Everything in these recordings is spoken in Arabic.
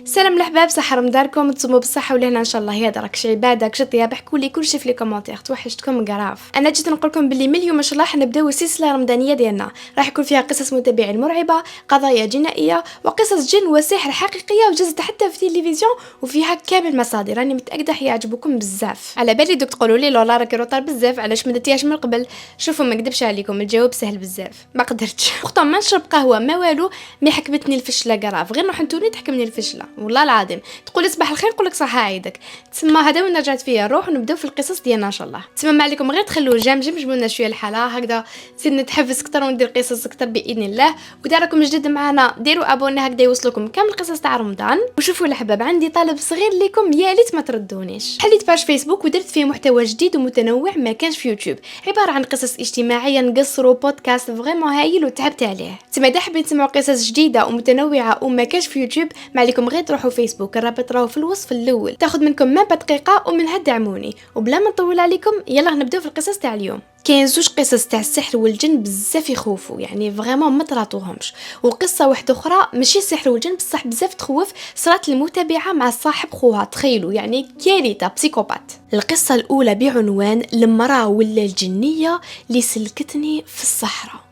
سلام الحباب، صحة رمضانكم تصوموا بالصحة ولهنا ان شاء الله. يا دراك شي عبادك شي طياب، حكوا لي كلشي في لي كومونتير، توحشتكم غراف. انا جيت نقول لكم باللي من اليوم ان شاء الله حنبداو السلسله الرمضانيه ديالنا، راح يكون فيها قصص متابعين مرعبه، قضايا جنائيه وقصص جن وسحر حقيقيه وجازت حتى في التلفزيون، وفيها كامل مصادر. راني متاكده حيعجبكم بزاف. على بالي دوك تقولوا لي لولا راكي روطار بزاف، علاش ما درتيهاش من قبل؟ شوفوا ما نكذبش عليكم، الجواب سهل بزاف، ما قدرتش. وقت ما نشرب قهوه ما والو، مي حكمتني الفشله غراف، غير نروح نتوني تحكمني الفشله والله العظيم. تقولي صباح الخير نقول لك صحه عيدك. تسمى هذا وين رجعت فيا الروح، ونبداو في القصص ديالنا ان شاء الله. تسمى ما عليكم غير تخلوا جمجم جبوا لنا شويه الحاله هكذا، زيد نتحفز اكثر وندير قصص اكثر باذن الله. واذا راكم جدد معنا ديروا ابوني هكذا يوصلكم كامل القصص تاع رمضان. وشوفوا الحباب، عندي طلب صغير ليكم، يا ليت ما تردونيش. حليت باج فيسبوك ودرت فيه محتوى جديد ومتنوع ما كانش في يوتيوب، عباره عن قصص اجتماعيه نقصروا بودكاست فريمون هايل وتعبت عليه. تسمى اذا حابين تسمعوا قصص جديده ومتنوعه وما كانش في يوتيوب، ما عليكم غير تروحوا فيسبوك، الرابط راهو في الوصف الاول، تاخذ منكم ما دقيقه ومنها دعموني. وبلا ما نطول عليكم يلا نبداو في القصص تاع اليوم. كاين زوج قصص تاع السحر والجن بزاف يخوفوا، يعني فريمون ما طراطوهمش. وقصه واحده اخرى ماشي السحر والجن بصح بزاف تخوف، صارت المتابعه مع صاحب خوها، تخيلوا يعني كارثه بسيكوبات. القصه الاولى بعنوان المراه ولا الجنيه اللي سلكتني في الصحراء.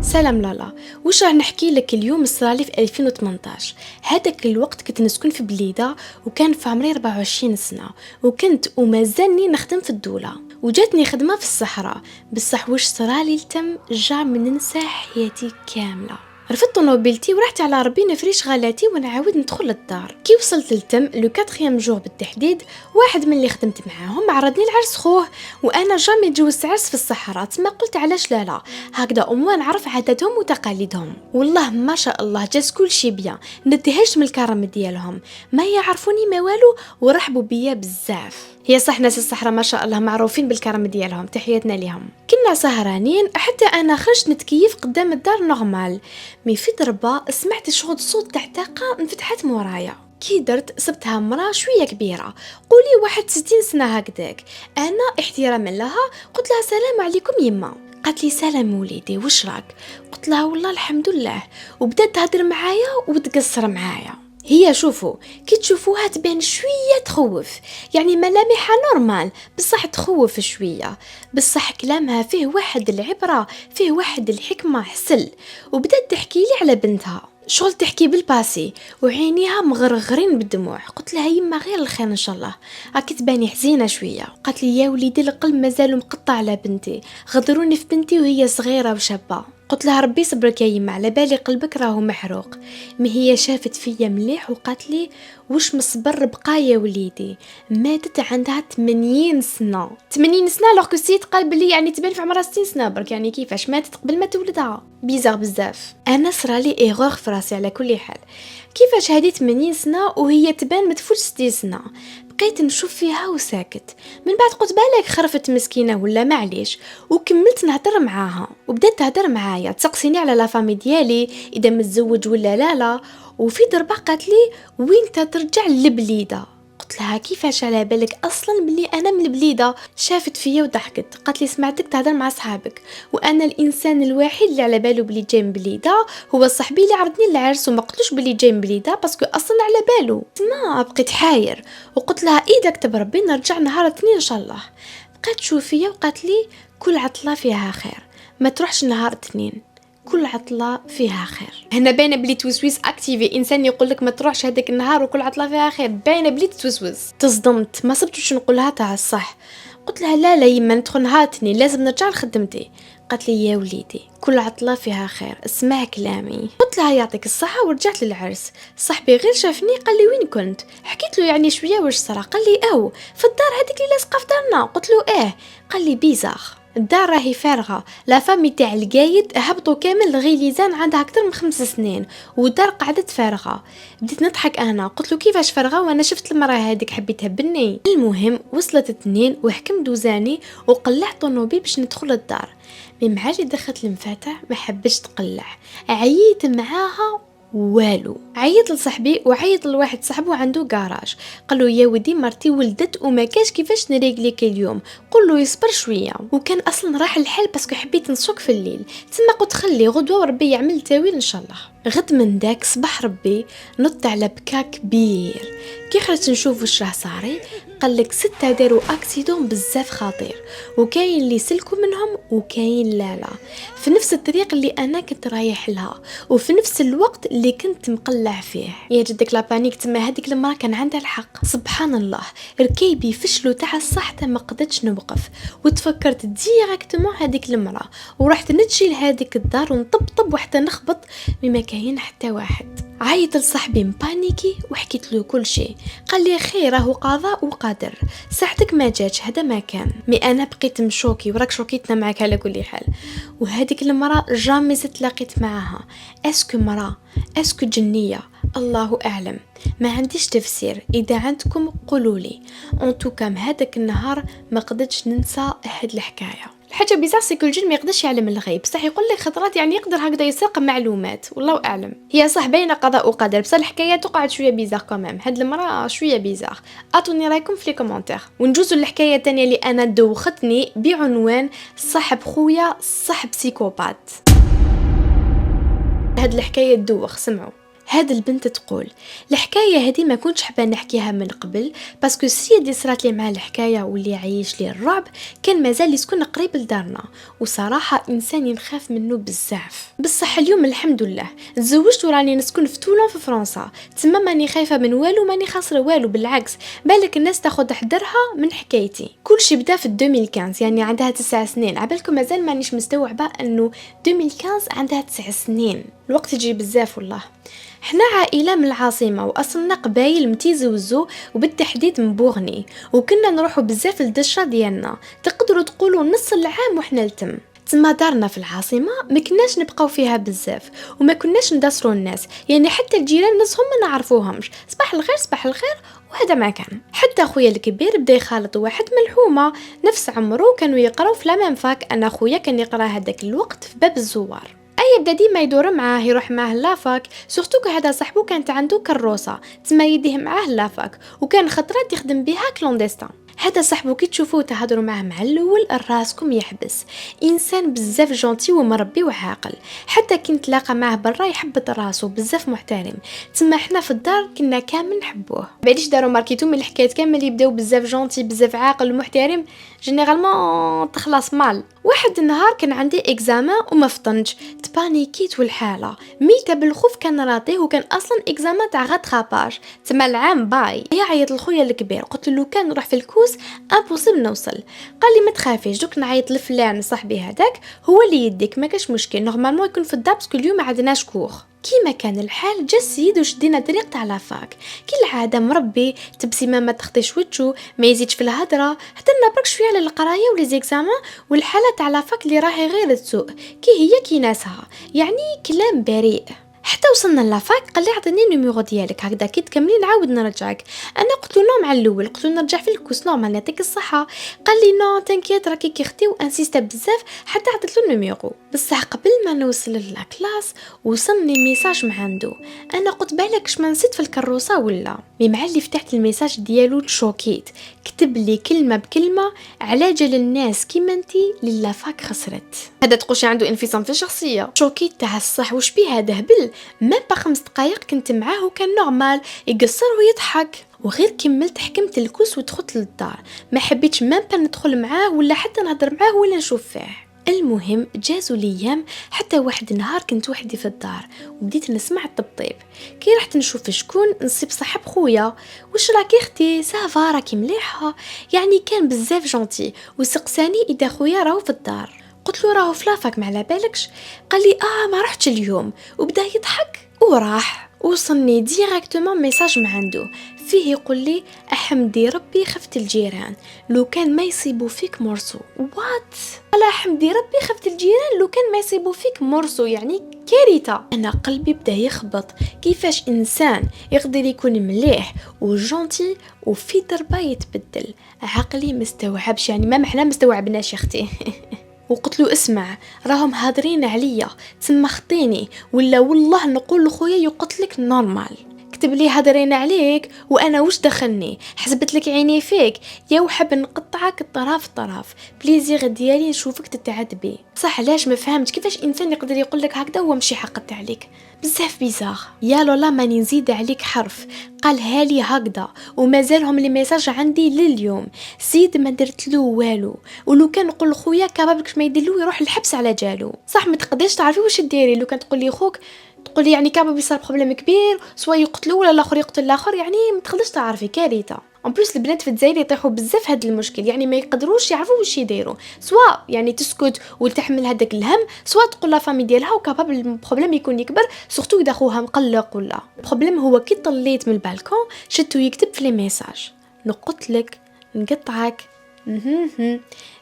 سلام لالا، واش راح نحكي لك اليوم صرالي في 2018. هذاك الوقت كنت نسكن في بليده، وكان في عمري 24 سنه، وكنت ومازالني نخدم في الدوله، وجاتني خدمه في الصحراء. بصح واش صرالي التم جا من ننسى حياتي كامله. رفضت طوموبيلتي ورحت على ربي نفريش غالاتي ونعاود ندخل للدار. كي وصلت للتم لو 4 جور بالتحديد، واحد من اللي خدمت معاهم عرضني العرس خوه، وانا جامي تجوزت عرس في الصحراء. تما قلت علاش لا هكذا اموا نعرف عاداتهم وتقاليدهم. والله ما شاء الله جاز كل شي بيان، ندهشت من الكرم ديالهم، ما يعرفوني ما والو ورحبوا بيا بزاف. هي صح ناس الصحراء ما شاء الله معروفين بالكرم ديالهم، تحياتنا ليهم. كنا سهرانين حتى انا خرجت نتكيف قدام الدار نورمال، مي في ضربه سمعت شغل صوت تاع طاقه انفتحت مورايا. كي درت صبتها مرا شويه كبيره، قولي 61 سنه هكذاك. انا احتراما لها قلت لها السلام عليكم يما. قالت لي سلام وليدي واش راك؟ قلت لها والله الحمد لله، وبدات تهضر معايا وتقصر معايا. هي شوفوا كي تشوفوها تبان شويه تخوف، يعني ملامحها نورمال بصح تخوف شويه، بصح كلامها فيه واحد العبره، فيه واحد الحكمه حسل. وبدات تحكي لي على بنتها، شغل تحكي بالباسي وعينيها مغرغرين بالدموع. قلت لها يما غير الخير ان شاء الله، راكي تباني حزينه شويه. قالت لي يا وليدي القلب مازال مقطع على بنتي، غدروني في بنتي وهي صغيره وشابه. قلت لها ربي صبرك يا يما، على بالي قلبك راهو محروق. ما هي شافت فيا مليح وقالت لي واش مصبر بقى يا وليدي، ماتت عندها 80 سنه. 80 سنه لوغ كو السيد قال بلي يعني تبان في عمرها 60 سنه برك، يعني كيفاش ماتت قبل ما تولدها؟ بيزار بزاف. انا صرالي ايغور في راسي على كل حال، كيفاش هذه 80 سنه وهي تبان ما تفوتش 60 سنه؟ بقيت نشوف فيها وساكت. من بعد قلت بالك خرفت مسكينه ولا معليش، وكملت نهضر معاها. وبدات تهضر معايا تسقسيني على لا فامي ديالي، اذا متزوج ولا لا. وفي ضربه قالت لي وين ترجع للبليده؟ قلت لها كيفاش على بالك اصلا بلي انا من البليده؟ شافت فيا وضحكت، قالت لي سمعتك تهضر مع صحابك، وانا الانسان الوحيد اللي على باله بلي جاي من بليده هو صاحبي اللي عرضني العرس، وما قلتلوش بلي جاي من بليده باسكو اصلا على باله. ما بقيت حاير وقلت لها اذا كتب ربي نرجع نهار الاثنين ان شاء الله. بقات تشوف فيا وقالت لي كل عطله فيها خير، ما تروحش نهار الاثنين، كل عطله فيها خير. هنا باينه بلي توسويس اكتيفي، انسان يقول لك ما تروحش هذاك النهار وكل عطله فيها خير، باينه بلي توسوس. تصدمت ما صبتش نقولها تاع الصح. قلت لها لا يما ندخل نهار الاثنين لازم نرجع لخدمتي. قالت لي يا وليدي كل عطله فيها خير، اسمع كلامي. قلت لها يعطيك الصحه ورجعت للعرس. صاحبي غير شافني قال لي وين كنت؟ حكيت له يعني شويه واش صرا، قال لي او في الدار هذيك اللي لاصقه في دارنا. قلت له قال لي بيزار الدار راهي فارغه، لا فامي تاع القايد هبطوا كامل لغيليزان عندها اكثر من 5 سنين، والدار قعدت فارغه. بديت نضحك انا، قلت له كيفاش فارغه وانا شفت المراه هذيك حبيت تهبني. المهم وصلت 2 وحكم دوزاني وقلع طونوبيل باش ندخل الدار. من معالي دخلت المفاتح ما حبتش تقلع، عييت معاها والو. عيط لصاحبي وعيط لواحد صاحبه عنده كراج، قال له يا ودي مرتي ولدت وما كاش كيفاش نريقليك اليوم، قول له يصبر شويه. وكان اصلا راح الحال باسكو حبيت نسوق في الليل، تما قلت خلي غدوه وربي يعمل تاويل ان شاء الله. غد من داك صباح ربي نط على بكا كبير. كي خرجت نشوف واش راه صاري، قالك 6 داروا اكسيدون بزاف خطير، وكاين اللي سلكوا منهم وكاين لا في نفس الطريق اللي انا كنت رايح لها وفي نفس الوقت اللي كنت مقلع فيه. يا جدك لا بانيك، تما هذيك المراه كان عندها الحق. سبحان الله، ركيبي فشلوا تاع الصح ما قدرتش نوقف، وتفكرت ديريكتومون هذيك المراه ورحت نتجي لهذيك الدار ونطبطب وحتى نخبط بما كاين حتى واحد. عيط لصاحبي مبانيكي وحكيت له كل شيء، قال لي خير راهو قضاء وقدر، ساعتك ما جاتش هذا ما كان. مي انا بقيت مشوكي وراك شوكيتنا معك على كل حال. وهذيك المراه جامي تلاقيت معها، اسكو مراه اسكو جنيه، الله اعلم، ما عنديش تفسير. اذا عندكم قولوا لي. ان توكا هذاك النهار ما قدرتش ننسى هاد الحكايه. الحاجه بيزار سي كل الجن ما يقدرش يعلم الغيب، بصح يقول لك خطرات يعني يقدر هكذا يسرق معلومات، والله اعلم. هي صح باينه قضاء وقدر، بصح الحكايه تقعد شويه بيزار كمان. هاد المراه شويه بيزار. اعطوني رايكم في لي كومونتير. ونجوزوا الحكايه الثانيه اللي انا دوختني بعنوان صاحب خويا صاحب سيكوبات. هاد الحكايه تدوخ، سمعوا. هاد البنت تقول الحكايه هذه ما كنتش حابه نحكيها من قبل، باسكو السيد اللي صرات لي مع الحكايه واللي عايش لي الرعب كان مازال يسكن قريب لدارنا، وصراحه انسان نخاف منه بزاف. بصح اليوم الحمد لله تزوجت وراني نسكن في تولون في فرنسا، تما ماني خايفه من والو، ماني خاسره والو، بالعكس بالك الناس تاخذ حذرها من حكايتي. كلشي بدا في 2015، يعني عندها 9 سنين. عبالكم مازال مانيش مستوعبه انه 2015 عندها 9 سنين، الوقت يجي بزاف والله. حنا عائلة من العاصمة وأصلنا قبايل متيزوزو، وبالتحديد من بوغني، وكنا نروحوا بزاف للدشة ديالنا، تقدروا تقولوا نص العام وحنا لتم. تما دارنا في العاصمة ما كناش نبقاو فيها بزاف، وما كناش ندسروا الناس، يعني حتى الجيران نصهم ما نعرفوهمش، صباح الخير صباح الخير، وهذا ما كان. حتى خويا الكبير بدا يخالط واحد ملحومة نفس عمرو، كانوا يقراو في لامام فاك. انا خويا كان يقرا هذاك الوقت في باب الزوار، يبدا ديما يدور معاه يروح معاه لافاك، سورتو هذا صاحبو كانت عنده كروسه تما يديه معاه لافاك، وكان خطرات يخدم بها كلونديستان. هذا صاحبو كي تشوفوه تهضروا معاه مع الاول راسكم يحبس، انسان بزاف جونتي ومربي وعاقل، حتى كي نتلاقى معاه برا يحبط راسو بزاف محترم. تما حنا في الدار كنا كامل نحبوه. بعديش داروا ماركيتو من الحكايات كامل يبداو بزاف جونتي بزاف عاقل ومحترم، جينيرالمون تخلص مال. واحد النهار كان عندي اكزامان وما فطنتش، تبانيكيت والحاله ميته بالخوف كان راطيه، وكان اصلا اكزامان تاع غاتراباج تما العام باي. عيط لخويا الكبير قلت له كان نروح في الكوس امبوسيبل نوصل. قال لي ما تخافيش، دوك نعيط لفلان صاحبي هذاك هو اللي يديك، ما كاش مشكل، نورمالمون يكون في الدار باسكو اليوم ما عندناش كور. كيما كان الحال جا السيد وشدينا طريق تاع لافاك، كي العاده مربي تبسيمه ما تخطيش وجهو، ما يزيدش في الهضره، هضرنا برك شويه على القرايه ولي زيكزامان والحاله تاع لافاك اللي راهي غير تسوء كي هي كي ناسها، يعني كلام بريء. حتى وصلنا لافاك قال لي عطيني النيميرو ديالك، هكذا كي تكملي نعاود نرجعك. انا قلت له نو، مع الاول قلت له نرجع في الكوس نورمال يعطيك الصحه. قال لي نو تنكيت راكي كي اختي، وانسيستا بزاف حتى عطيت له النيميرو. بصح قبل ما نوصل للاكلاس وصلني ميساج من عنده، انا قلت بالك ما نسيت في الكروسه ولا مي مع اللي فتحت الميساج ديالو تشوكيت، كتب لي كلمه بكلمه على جال الناس كيما انتي للافاك خسرت. هذا تقولش عنده انفصام في الشخصيه. شوكيت تاع الصح وش بيه هذا هبل، ما با 5 دقائق كنت معاه وكان نورمال يقصر ويضحك. وغير كملت حكمت الكوس ودخلت للدار، ما حبيتش ما ندخل معاه ولا حتى نهضر معاه ولا نشوف فيه. المهم جازوا الايام حتى واحد النهار كنت وحدي في الدار وبديت نسمع الطبطيب. كي رحت نشوف شكون نصيب صاحب خويا، واش راكي اختي سافا راكي مليحه، يعني كان بزاف جونتي وسقساني اذا خويا راهو في الدار. قلت له راهو فلافك ما على بالكش، قال لي ما رحتش اليوم، وبدا يضحك وراح. وصلني ديريكتومون ميساج من عنده فيه يقول لي احمدي ربي خفت الجيران لو كان ما يصيبوا فيك مرسو. وات؟ على احمدي ربي خفت الجيران لو كان ما يصيبوا فيك مرسو، يعني كارثه. انا قلبي بدا يخبط، كيفاش انسان يقدر يكون مليح وجونتي وفي ضربه يتبدل؟ عقلي مستوعبش، يعني ما محنا مستوعبناش يا اختي. وقلت له اسمع راهم هادرين عليا تما خطيني، ولا والله نقول لخويا يقتلك نورمال. تكتب لي هضرين عليك وانا وش دخلني، حسبت لك عيني فيك يا وحب نقطعك طرف بليزير ديالي نشوفك تتعذبي. صح علاش ما فهمت كيفاش انسان يقدر يقول لك هكذا وهو ماشي حقد عليك، بزاف بيزار. يا لولا ماني نزيد عليك حرف، قالها لي هكذا ومازالهم لي ميساج عندي لليوم. سيد ما درت له والو، ولو كان نقول خويا كبابك ما يدير له يروح الحبس على جالو. صح ما تقدرش تعرفي واش ديري لو كان تقول لي خوك، تقول لي يعني كابا بيصير بروبليم كبير سوا يقتلوا ولا الاخر يقتل الاخر، يعني ما تقدرش تعرفي كارثه. ان بليس البنات في الجزائر يطيحوا بزاف هذا المشكل، يعني ما يقدروش يعرفوا واش يديروا، سوا يعني تسكت وتحمل هذاك الهم، سوا تقول لا فامي ديالها وكابابل البروبليم يكون يكبر، سورتو اذا خوها مقلق. ولا البروبليم هو كي طليت من البالكون شتو يكتب في لي ميساج نقتلك نقطعك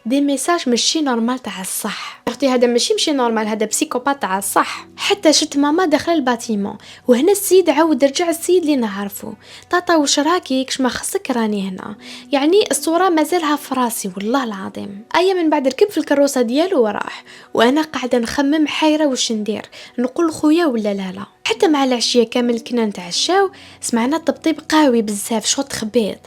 دي ميساج ماشي نورمال تاع الصح. اختي هذا ماشي نورمال، هذا بسيكوبات تاع الصح. حتى شت ماما داخل الباتيمون وهنا السيد عاود رجع السيد اللي نعرفه، طاطا واش راكي كش ما خصك راني هنا، يعني الصوره مازالها في راسي والله العظيم. ايا من بعد ركب في الكروسه ديالو وراح، وانا قاعده نخمم حيره واش ندير، نقول خويا ولا لا. حتى مع العشيه كامل كنا نتعشاو، سمعنا طبطيب قوي بزاف شوط خبيط،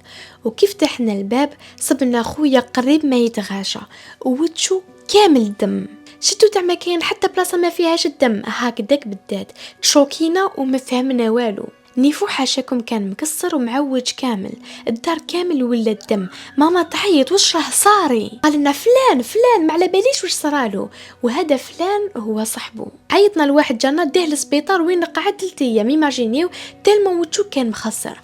وكيف فتحنا الباب صبنا خويا قريب ما يتغاشى ووجهو كامل دم. شتو تاع ما كاين حتى بلاصه ما فيهاش الدم هكذاك بالذات، تشوكينا وما فهمنا والو. نيفو حاشاكم كان مكسر ومعوج كامل، الدار كامل ولا الدم. ماما تعيط واش راه صاري، قال لنا فلان ما على باليش واش صرالو، وهذا فلان هو صاحبه. عيطنا لواحد جانا ديه للسبيطار وين قعد 3 ايام، ايماجينيو تلمو وجهو كان مخسر.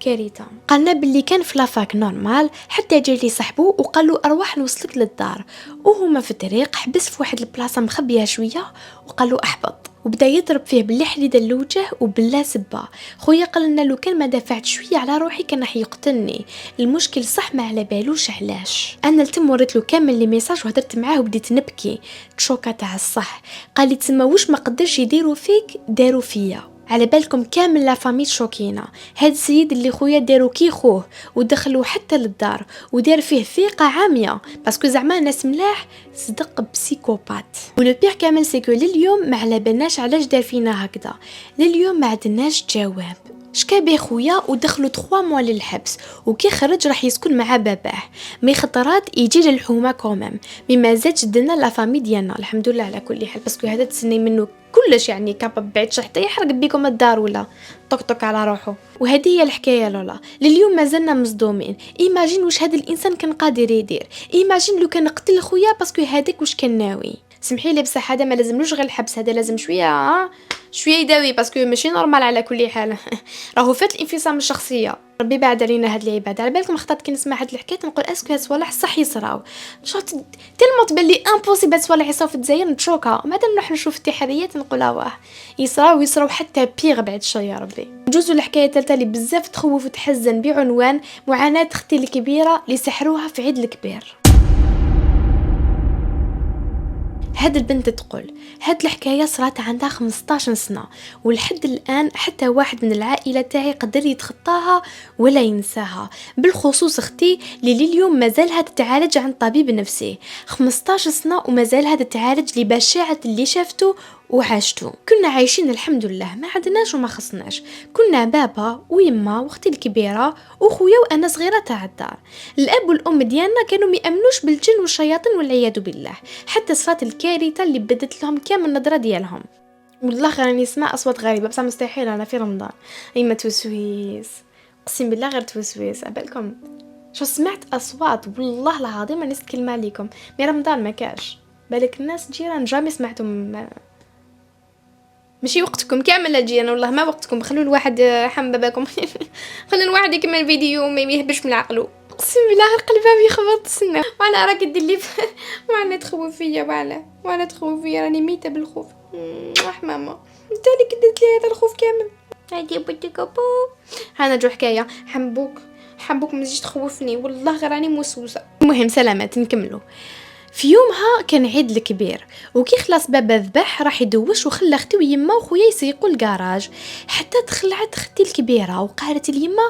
كارثه. قالنا باللي كان في لافاك نورمال، حتى جا لي صاحبو وقال له ارواح نوصلك للدار، وهما في الطريق حبس في واحد البلاصه مخبيه شويه وقال له احبط، وبدا يضرب فيه باللي حديد الوجه وبلا سبه. خويا قال لنا لو كان ما دافعت شويه على روحي كان راح يقتلني. المشكل صح ما على بالوش علاش. انا لتم وريت له كامل لي ميساج وهدرت معاه وبديت نبكي تشوكه تاع الصح. قال لي تسمى واش ما قدرش يديروا فيك داروا فيا، على بالكم كامل لا فامي شوكينا. هاد السيد اللي خويا دارو كي خوه ودخلوا حتى للدار ودار فيه ثقه عاميه، باسكو زعما ناس ملاح صدق بسيكوبات. ولو بيغ كامل سيكو لليوم ما على بالناش علاش دار فينا هكذا، لليوم ما عندناش جواب. شكا بيه خويا ودخلوا 3 موا للحبس، وكي خرج راح يسكن مع باباه. مي خطرات يجي للحومه كومام، مي مازال جدنا لا فامي ديالنا الحمد لله على كل حال، باسكو هذا تسني منه كلش، يعني كاباب بعد حتى يحرق بيكم الدار ولا طق على روحه. وهذه هي الحكايه لولا، لليوم مازلنا مصدومين. ايماجين واش هذا الانسان كان قادر يدير، ايماجين لو كان قتل خويا باسكو هذاك واش كان ناوي. سمحي لي بصح هذا ما لازملوش غير الحبس، هذا لازم شويه يداوي باسكو ماشي نورمال على كل حال. راهو فات الانفصام الشخصيه. ربي بعد علينا هاد العباد. على بالكم خطات كي نسمع هاد الحكايه نقول اسكو هاد الصوالح صح يصراو، شوت تلمو تبان لي امبوسيبل هاد الصوالح يصراو في الجزائر نتشوكا، وبعد نروح نشوف التحريات نقول واه يصراو حتى بيغ بعد شويه. يا ربي. جوزو الحكايه الثالثه اللي بزاف تخوف وتحزن بعنوان معاناه اختي الكبيره اللي سحروها في عيد الكبير. هاد البنت تقول هاد الحكايه صرات عندها 15 سنه، ولحد الان حتى واحد من العائله تاعي قدر يتخطاها ولا ينساها، بالخصوص اختي اللي اليوم مازالها تتعالج عند طبيب نفسي. 15 سنه ومازالها تتعالج لبشاعه اللي شافته وعاشته. كنا عايشين الحمد لله، ما عدناش وما خصناش، كنا بابا ويما واختي الكبيره وخويا وانا صغيره تاع الدار. الاب والام ديالنا كانوا ميامنوش بالجن والشياطين والعياذ بالله، حتى صفات الكارثه اللي بدت لهم كامل النظره ديالهم. والله راني نسمع اصوات غريبه بصح مستحيل انا في رمضان. ايما توسويس، اقسم بالله غير توسويس. عبالكم شو سمعت اصوات والله العظيم ما نستكلم عليكم، مي رمضان ما كاش بالك الناس جيران جامي سمعتم. ماشي وقتكم كامل الجيران والله ما وقتكم، خلوا الواحد حم باباكم. خلوا الواحد يكمل فيديو ما يهبش من عقله. اقسم بالله قلبي يخبط السنه، وانا راك دير لي وانا تخوف فيا وانا تخوف فيا، راني ميته بالخوف. راح ماما انت اللي كدرت لي هذا الخوف كامل. هادي بوتك ابو انا جو حكايه حبوك ما تجيش تخوفني والله غير راني موسوسه. المهم سلامات نكملوا. في يومها كان عيد الكبير، وكي خلاص بابا ذبح راح يدوش وخلى اختي ويما وخويا يسيقوا الكراج، حتى دخلت اختي الكبيره وقالت اليما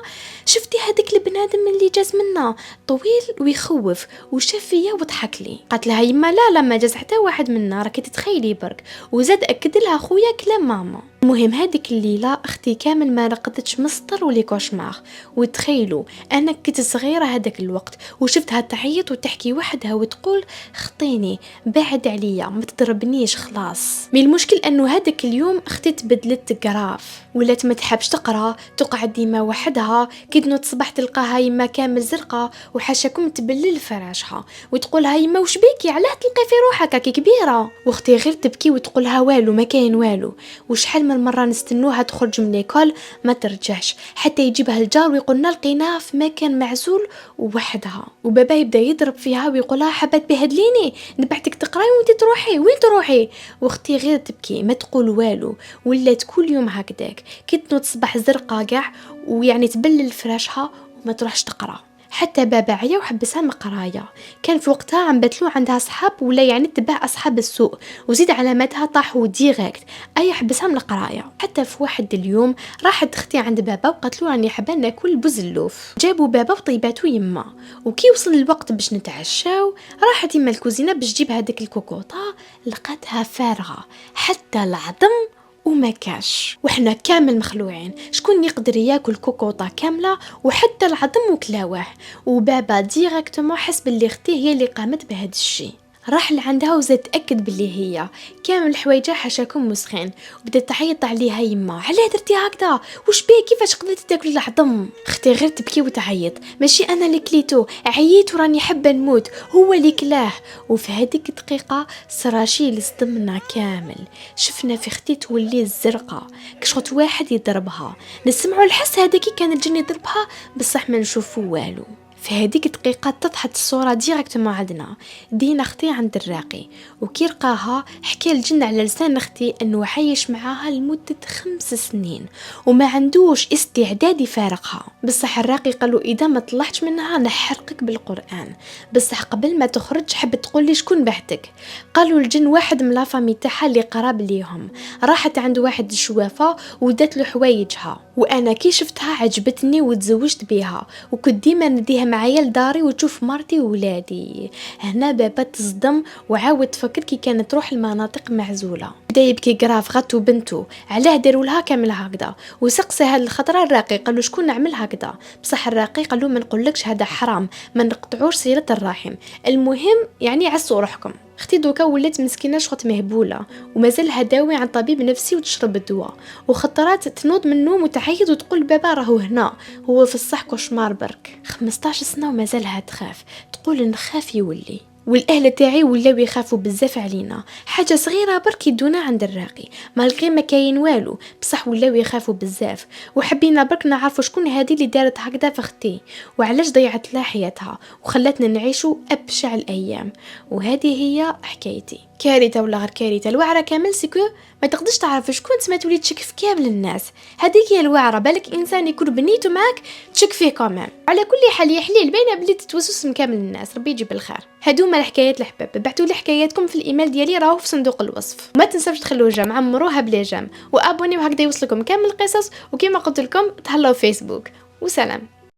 شفتي هذاك البنادم اللي جاز منا طويل ويخوف وشاف فيا وضحك لي. قالت لها يما لا ما جاز حتى واحد منا، راكي تتخيلي برك. وزاد اكد لها خويا كلام ماما. المهم هذيك الليله اختي كامل ما رقدتش مسطر ولي كوشمار. وتخيلوا انا كنت صغيره هذاك الوقت وشفتها تعيط وتحكي وحدها وتقول خطيني بعد عليا ما تضربنيش خلاص. من المشكل انه هذاك اليوم اختي تبدلت قراف ولات ما تحبش تقرا، تقعد ديما وحدها، كي تنوض الصباح تلقاها يما كامل زرقاء وحاشاكم تبلل فراشها وتقولها يما وش بيكي علاه تلقي في روحك كي كبيره. واختي غير تبكي وتقولها والو ما كاين والو. وشحال من مره نستنوها تخرج من ليكول ما ترجعش حتى يجيبها الجار ويقولنا لقيناها في مكان معزول وحدها. وبابا يبدا يضرب فيها ويقولها حبات بهدليني نبعتك تقراي وانت تروحي وين تروحي. واختي غير تبكي ما تقول والو. ولات كل يوم هكذاك كي تنوض صباح زرقاء كاع ويعني تبلل فراشها وما تروحش تقرا. حتى بابا عيا وحبسها من القرايه. كان في وقتها عم بتلو عندها صحاب ولا يعني تبع اصحاب السوء وزيد علاماتها طاحوا ديريكت اي حبسها من القرايه. حتى في واحد اليوم راحت اختي عند بابا وقالت له راني حابه ناكل بوزلوف. جابوا بابا وطيباتو يما. وكي وصل الوقت باش نتعشاو راحت يما الكوزينه باش تجيب هذيك الكوكوطه لقاتها فارغه حتى العظم وما كاش. وحنا كامل مخلوعين شكون يقدر ياكل كوكوطه كامله وحتى العظم وكلاوه. وبابا ديريكتومون حس باللي اختي هي اللي قامت بهذا الشيء. راح لعندها وزاد تأكد باللي هي كامل الحوايج حاشاكم مسخين وبدات تعيط عليها يما علاه درتي هكذا وش بيه كيفاش قدرتي تاكلي العظم. اختي غير تبكي وتعيط ماشي انا اللي كليتو عييت وراني حابه نموت هو اللي كلاه. وفي هذيك الدقيقه صراشي لصدمنا كامل شفنا في اختي تولي الزرقاء كشوط واحد يضربها نسمعوا الحس هذاك كان الجن يضربها بصح ما نشوفوا والو. في هذيك الدقيقة تضحت الصورة ديريكتومون عندنا. دينا اختي عند الراقي وكي لقاها حكى الجن على لسان اختي انه عايش معاها لمدة 5 سنين وما عندوش استعداد يفارقها. بصح الراقي قالوا اذا ما طلعتش منها نحرقك بالقرآن. بصح قبل ما تخرج حب تقولي شكون بعتك. قالوا الجن واحد من لافامي تاعها اللي قراب ليهم. راحت عند واحد الشوافة ودات له حوايجها وانا كي شفتها عجبتني وتزوجت بيها وكنت ديما نديها معايا لداري وتشوف مرتي وولادي. هنا بابا تصدم وعاود تفكر كي كانت تروح المناطق معزوله. بدا يبكي قراف غاتو بنته علاه داروا لها كامل هكذا. وسقسى هاد الخطره الراقي قالوا شكون نعمل هكذا. بصح الراقي قالوا ما نقولكش هذا حرام ما نقطعوش صله الرحم. المهم يعني عسوا روحكم. اختي دوكا ولات مسكينه شخط مهبوله ومازال داوي عن طبيب نفسي وتشرب الدواء وخطرات تنوض من النوم وتعيط وتقول بابا راهو هنا هو في الصح كوشمار برك. 15 سنه ومازالها تخاف تقول نخاف يولي. والاهل تاعي ولاو يخافوا بزاف علينا حاجه صغيره برك يدونا عند الراقي مالغي ما كاين والو بصح ولاو يخافوا بزاف. وحبينا برك نعرفوا شكون هذه اللي دارت هكذا في اختي وعلاش ضيعت لها حياتها وخلتنا نعيشوا ابشع الايام. وهذه هي حكايتي. كارثه ولا غير كارثه الوعره كامل سيكو ما تقدرش تعرف شكون ما تولي تشك في كامل الناس. هذيك هي الوعره بالك انسان يكون بنيته معك تشك فيه كمان. على كل حال يحليل باينه بلي تتوسوس من كامل الناس ربي يجيب الخير. هادوما الحكايات الحباب بعتوا لي حكاياتكم في الايميل ديالي راهو في صندوق الوصف. ما تنساوش تخلوه جام عمروها بلا جام وابونيو هكذا يوصلكم كامل القصص. وكما قلت لكم تهلاو فيسبوك وسلام.